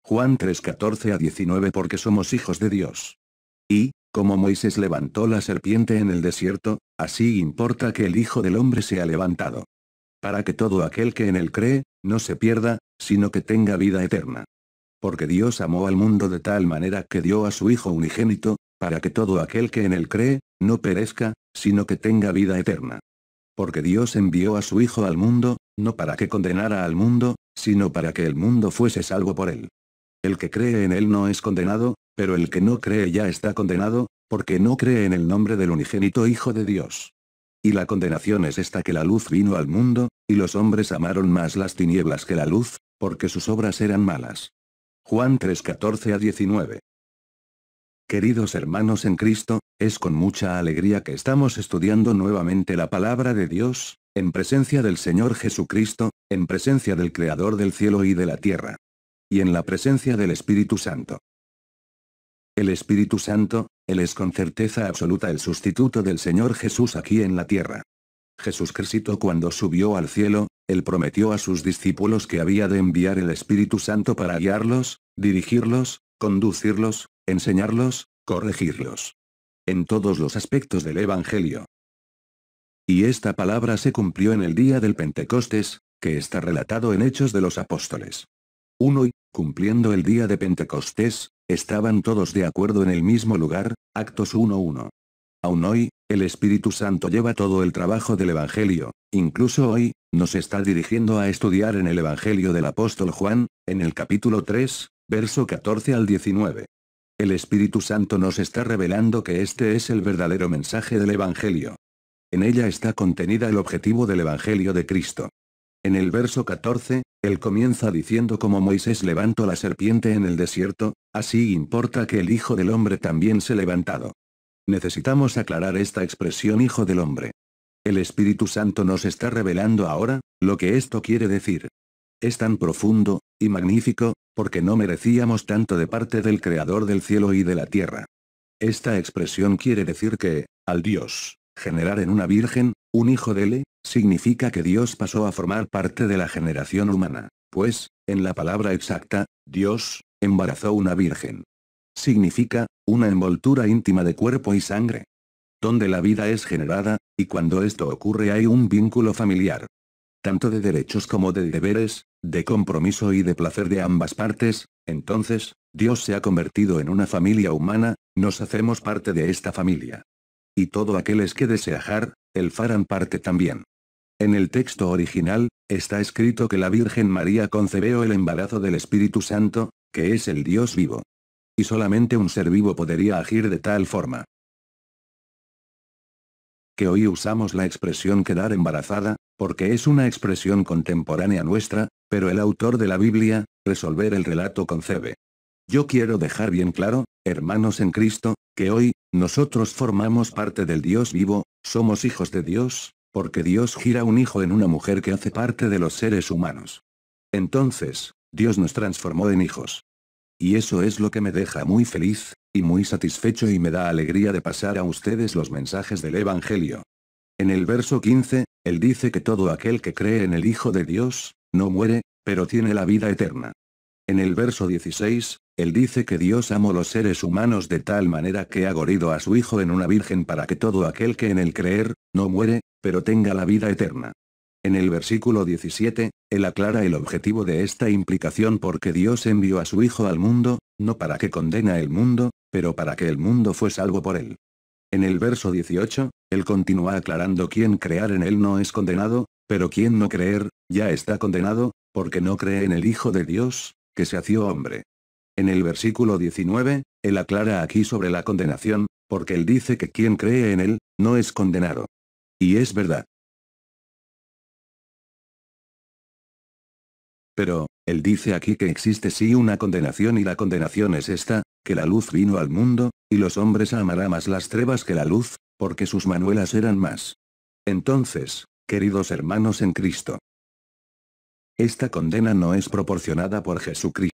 Juan 3:14-19 Porque somos hijos de Dios. Y, como Moisés levantó la serpiente en el desierto, así importa que el Hijo del Hombre sea levantado. Para que todo aquel que en él cree, no se pierda, sino que tenga vida eterna. Porque Dios amó al mundo de tal manera que dio a su Hijo unigénito, para que todo aquel que en él cree, no perezca, sino que tenga vida eterna. Porque Dios envió a su Hijo al mundo, no para que condenara al mundo, sino para que el mundo fuese salvo por él. El que cree en él no es condenado, pero el que no cree ya está condenado, porque no cree en el nombre del unigénito Hijo de Dios. Y la condenación es esta que la luz vino al mundo, y los hombres amaron más las tinieblas que la luz, porque sus obras eran malas. Juan 3:14-19. Queridos hermanos en Cristo, es con mucha alegría que estamos estudiando nuevamente la palabra de Dios, en presencia del Señor Jesucristo, en presencia del Creador del cielo y de la tierra. Y en la presencia del Espíritu Santo. El Espíritu Santo, Él es con certeza absoluta el sustituto del Señor Jesús aquí en la tierra. Jesús Cristo cuando subió al cielo, Él prometió a sus discípulos que había de enviar el Espíritu Santo para guiarlos, dirigirlos, conducirlos, enseñarlos, corregirlos. En todos los aspectos del Evangelio. Y esta palabra se cumplió en el día del Pentecostés, que está relatado en Hechos de los Apóstoles. 1 Y, cumpliendo el día de Pentecostés, estaban todos de acuerdo en el mismo lugar, Actos 1:1. Aún hoy, el Espíritu Santo lleva todo el trabajo del Evangelio, incluso hoy, nos está dirigiendo a estudiar en el Evangelio del apóstol Juan, en el capítulo 3, verso 14 al 19. El Espíritu Santo nos está revelando que este es el verdadero mensaje del Evangelio. En ella está contenida el objetivo del Evangelio de Cristo. En el verso 14, él comienza diciendo como Moisés levantó la serpiente en el desierto, así importa que el Hijo del Hombre también se levantado. Necesitamos aclarar esta expresión Hijo del Hombre. El Espíritu Santo nos está revelando ahora, lo que esto quiere decir. Es tan profundo, y magnífico, porque no merecíamos tanto de parte del Creador del cielo y de la tierra. Esta expresión quiere decir que, al Dios generar en una virgen, un hijo de él, significa que Dios pasó a formar parte de la generación humana, pues, en la palabra exacta, Dios, embarazó una virgen. Significa, una envoltura íntima de cuerpo y sangre. Donde la vida es generada, y cuando esto ocurre hay un vínculo familiar. Tanto de derechos como de deberes, de compromiso y de placer de ambas partes, entonces, Dios se ha convertido en una familia humana, nos hacemos parte de esta familia. Y todo aquellos que desear, el farán parte también. En el texto original, está escrito que la Virgen María concebió el embarazo del Espíritu Santo, que es el Dios vivo. Y solamente un ser vivo podría agir de tal forma. Que hoy usamos la expresión quedar embarazada, porque es una expresión contemporánea nuestra, pero el autor de la Biblia, resolver el relato concebe. Yo quiero dejar bien claro, hermanos en Cristo, que hoy, nosotros formamos parte del Dios vivo, somos hijos de Dios, porque Dios gira un hijo en una mujer que hace parte de los seres humanos. Entonces, Dios nos transformó en hijos. Y eso es lo que me deja muy feliz, y muy satisfecho y me da alegría de pasar a ustedes los mensajes del Evangelio. En el verso 15, él dice que todo aquel que cree en el Hijo de Dios, no muere, pero tiene la vida eterna. En el verso 16, él dice que Dios amó los seres humanos de tal manera que ha gorido a su Hijo en una virgen para que todo aquel que en él creer, no muere, pero tenga la vida eterna. En el versículo 17, él aclara el objetivo de esta implicación porque Dios envió a su Hijo al mundo, no para que condena el mundo, pero para que el mundo fue salvo por él. En el verso 18, él continúa aclarando quien creer en él no es condenado, pero quien no creer, ya está condenado, porque no cree en el Hijo de Dios, que se hació hombre. En el versículo 19, él aclara aquí sobre la condenación, porque él dice que quien cree en él, no es condenado. Y es verdad. Pero, él dice aquí que existe sí una condenación y la condenación es esta, que la luz vino al mundo, y los hombres amarán más las trevas que la luz, porque sus manuelas eran más. Entonces, queridos hermanos en Cristo, esta condena no es proporcionada por Jesucristo.